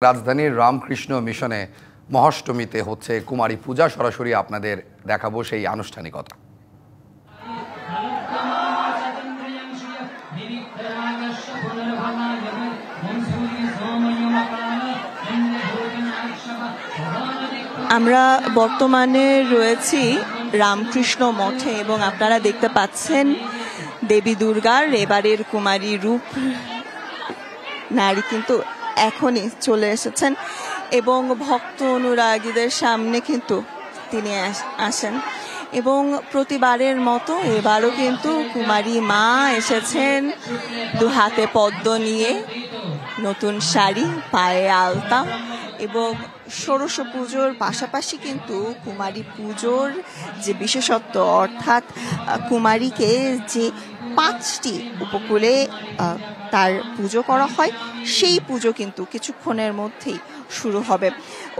রাজধানীর রামকৃষ্ণ মিশনে মহাষ্টমীতে হচ্ছে কুমারী পূজা। সরাসরি আপনাদের দেখাবো সেই আনুষ্ঠানিকতা। আমরা বর্তমানে রয়েছি রামকৃষ্ণ মঠে এবং আপনারা দেখতে পাচ্ছেন দেবী দুর্গার এবারের কুমারী রূপ নারী কিন্তু এখনই চলে এসেছেন এবং ভক্ত অনুরাগীদের সামনে কিন্তু তিনি আসেন এবং প্রতিবারের মতো এবারও কিন্তু কুমারী মা এসেছেন দু হাতে পদ্ম নিয়ে, নতুন শাড়ি, পায়ে আলতা এবং ষোড়শ পুজোর পাশাপাশি কিন্তু কুমারী পুজোর যে বিশেষত্ব, অর্থাৎ কুমারীকে যে 5টি উপকূলে তার পুজো করা হয়, সেই পুজো কিন্তু কিছুক্ষণের মধ্যেই শুরু হবে।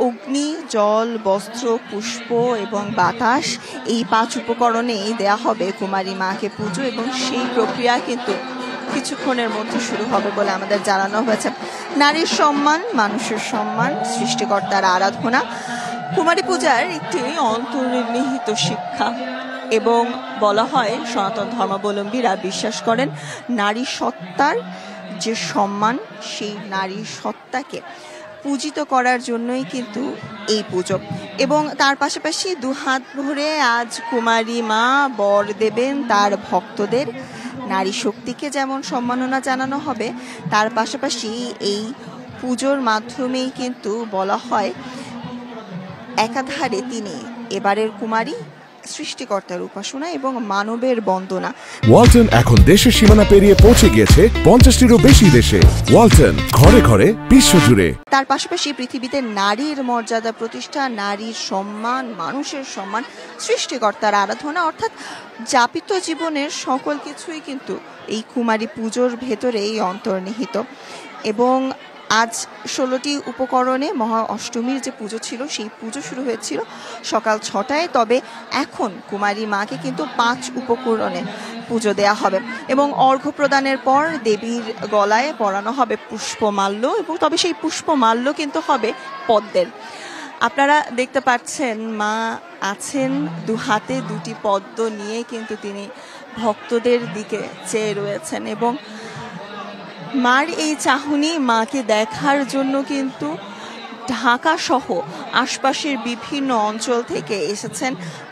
অগ্নি, জল, বস্ত্র, পুষ্প এবং বাতাস, এই 5 উপকরণেই দেয়া হবে কুমারী মাকে পুজো এবং সেই প্রক্রিয়া কিন্তু কিছুক্ষণের মধ্যে শুরু হবে বলে আমাদের জানানো হয়েছে। নারীর সম্মান, মানুষের সম্মান, সৃষ্টিকর্তার আরাধনা কুমারী পূজার একটি অন্তর্নিহিত শিক্ষা এবং বলা হয় সনাতন ধর্মাবলম্বীরা বিশ্বাস করেন নারী সত্তার যে সম্মান, সেই নারী সত্তাকে পূজিত করার জন্যই কিন্তু এই পুজো। এবং তার পাশাপাশি 2 হাত ভরে আজ কুমারী মা বর দেবেন তার ভক্তদের। নারী শক্তিকে যেমন সম্মাননা জানানো হবে, তার পাশাপাশি এই পুজোর মাধ্যমেই কিন্তু বলা হয় একাধারে তিনি এবারের কুমারী, সৃষ্টিকর্তার উপাসনা এবং মানবের বন্দনা। ওয়ালটন এখন দেশের সীমানা পেরিয়ে পৌঁছে গিয়েছে 50টিরও বেশি দেশে। ওয়ালটন, ঘরে ঘরে, বিশ্বজুড়ে। তার পাশাপাশি পৃথিবীতে নারীর মর্যাদা প্রতিষ্ঠা, নারীর সম্মান, মানুষের সম্মান, সৃষ্টিকর্তার আরাধনা, অর্থাৎ যাপিত জীবনের সকল কিছুই কিন্তু এই কুমারী পুজোর ভেতরেই অন্তর্নিহিত। এবং আজ 16টি উপকরণে মহা অষ্টমীর যে পুজো ছিল, সেই পুজো শুরু হয়েছিল সকাল 6টায়। তবে এখন কুমারী মাকে কিন্তু 5 উপকরণে পুজো দেয়া হবে এবং অর্ঘ্য প্রদানের পর দেবীর গলায় পরানো হবে পুষ্পমাল্য এবং তবে সেই পুষ্পমাল্য কিন্তু হবে পদ্মের। আপনারা দেখতে পাচ্ছেন মা আছেন 2 হাতে 2টি পদ্ম নিয়ে, কিন্তু তিনি ভক্তদের দিকে চেয়ে রয়েছেন এবং মার এই চাহনি, মাকে দেখার জন্য কিন্তু ঢাকা সহ আশপাশের বিভিন্ন অঞ্চল থেকে এসেছেন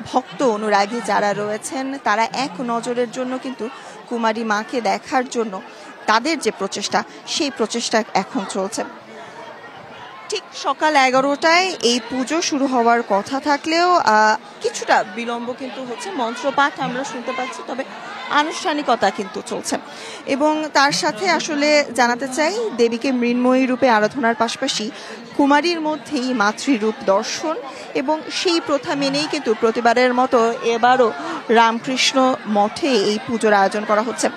ভক্ত অনুরাগী যারা রয়েছেন। তারা এক নজরের জন্য কিন্তু কুমারী মাকে দেখার জন্য তাদের যে প্রচেষ্টা, সেই প্রচেষ্টা এখন চলছে। ঠিক সকাল 11টায় এই পুজো শুরু হওয়ার কথা থাকলেও কিছুটা বিলম্ব কিন্তু হচ্ছে। মন্ত্রপাঠ আমরা শুনতে পাচ্ছি, তবে আনুষ্ঠানিকতা কিন্তু চলছে। এবং তার সাথে আসলে জানাতে চাই, দেবীকে মৃন্ময়ী রূপে আরাধনার পাশাপাশি কুমারীর মধ্যেই মাতৃরূপ দর্শন এবং সেই প্রথা মেনেই কিন্তু প্রতিবারের মতো এবারও রামকৃষ্ণ মঠে এই পুজোর আয়োজন করা হচ্ছে।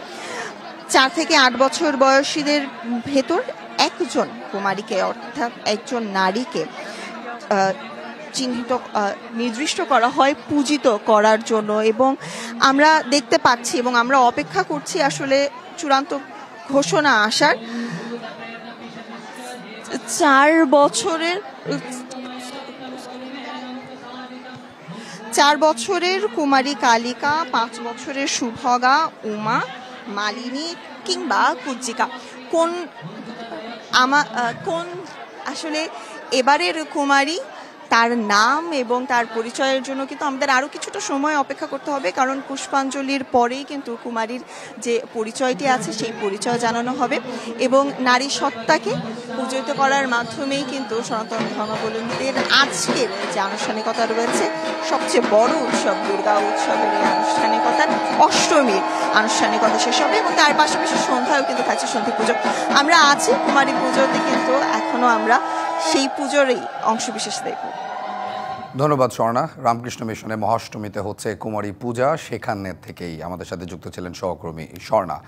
4 থেকে 8 বছর বয়সীদের ভেতর একজন কুমারীকে, অর্থাৎ একজন নারীকে চিহ্নিত, নির্দিষ্ট করা হয় পূজিত করার জন্য। এবং আমরা দেখতে পাচ্ছি এবং আমরা অপেক্ষা করছি আসলে চূড়ান্ত ঘোষণা আসার। 4 বছরের কুমারী কালিকা, 5 বছরের সুভগা, উমা, মালিনী কিংবা কুজ্জিকা, কোন আসলে এবারের কুমারী, তার নাম এবং তার পরিচয়ের জন্য কিন্তু আমাদের আরও কিছুটা সময় অপেক্ষা করতে হবে, কারণ পুষ্পাঞ্জলির পরেই কিন্তু কুমারীর যে পরিচয়টি আছে সেই পরিচয় জানানো হবে এবং নারী সত্তাকে পূজিত করার মাধ্যমেই কিন্তু সনাতন ধর্মাবলম্বীদের আজকের যে আনুষ্ঠানিকতা রয়েছে, সবচেয়ে বড় উৎসব দুর্গা উৎসবের এই আনুষ্ঠানিকতার অষ্টমীর আনুষ্ঠানিকতা শেষ হবে এবং তার পাশাপাশি সন্ধ্যায়ও কিন্তু থাকছে সন্ধি পুজো। আমরা আছি কুমারী পুজোতে, কিন্তু এখনও আমরা সেই পুজোরই অংশবিশেষ দেখব। ধন্যবাদ স্বর্ণা। রামকৃষ্ণ মিশনে মহাষ্টমীতে হচ্ছে কুমারী পূজা, সেখানে থেকেই আমাদের সাথে যুক্ত ছিলেন সহকর্মী স্বর্ণা।